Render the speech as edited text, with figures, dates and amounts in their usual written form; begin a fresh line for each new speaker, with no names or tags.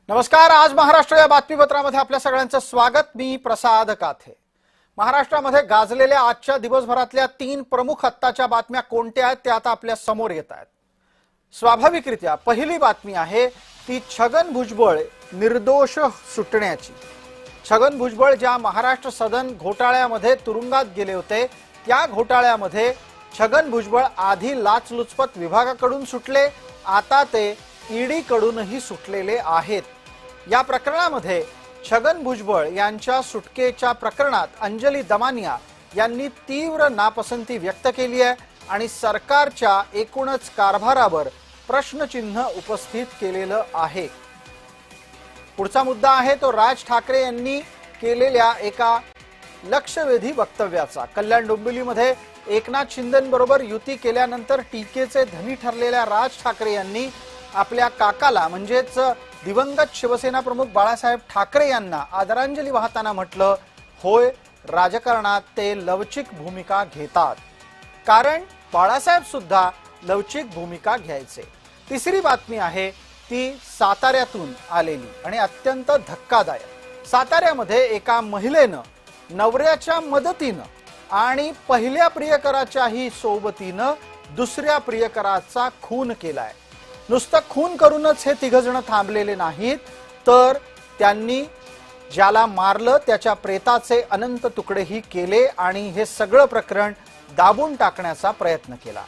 नमस्कार। आज महाराष्ट्र या बातमीपत्रामध्ये आपल्या सगळ्यांचं स्वागत। मी प्रसाद काथे। महाराष्ट्रामध्ये गाजलेल्या आजच्या दिवसभरातल्या 3 प्रमुख हत्याच्या बातम्या कोणत्या आहेत ते आता आपल्या समोर येत आहेत। स्वाभाविकरित्या पहिली बातमी आहे ती छगन भुजबळ निर्दोष सुटण्याची। छगन भुजबळ ज्या महाराष्ट्र सदन घोटाळ्यामध्ये तुरुंगात गेले होते त्या घोटाळ्यामध्ये छगन भुजबळ आधी लाचलुचपत विभागाकडून सुटले, आता ते ईडी कडूनही सुटलेले आहेत। या प्रकरणामध्ये छगन भुजबळ यांच्या सुटकेच्या प्रकरणात अंजली दमानिया यांनी तीव्र नापसंती व्यक्त केली आहे आणि सरकारच्या एकूणच कारभारावर प्रश्नचिन्ह उपस्थित केलेलं आहे। पुढचा मुद्दा आहे तो राज ठाकरे यांनी केलेल्या एका लक्षवेधी वक्तव्याचा। कल्याण डोंबिवलीमध्ये एकनाथ शिंदेंबरोबर युती केल्यानंतर टीकेचे धनी ठरलेल्या राज ठाकरे यांनी आपल्या काकाला म्हणजेच दिवंगत शिवसेना प्रमुख बाळासाहेब ठाकरे यांना आदरांजली वाहताना म्हटलं, होय राजकारणात ते लवचिक भूमिका घेतात, कारण बाळासाहेब सुद्धा लवचिक भूमिका घ्यायचे। तिसरी बातमी आहे ती साताऱ्यातून आलेली आणि अत्यंत धक्कादायक। साताऱ्यामध्ये एका महिलेनं नवऱ्याच्या मदतीनं आणि पहिल्या प्रियकराच्याही सोबतीनं दुसऱ्या प्रियकराचा खून केलाय। नुसतं खून करूनच हे तिघजण थांबलेले नाहीत, तर त्यांनी ज्याला मारलं त्याच्या प्रेताचे अनंत तुकडेही केले आणि हे सगळं प्रकरण दाबून टाकण्याचा प्रयत्न केला।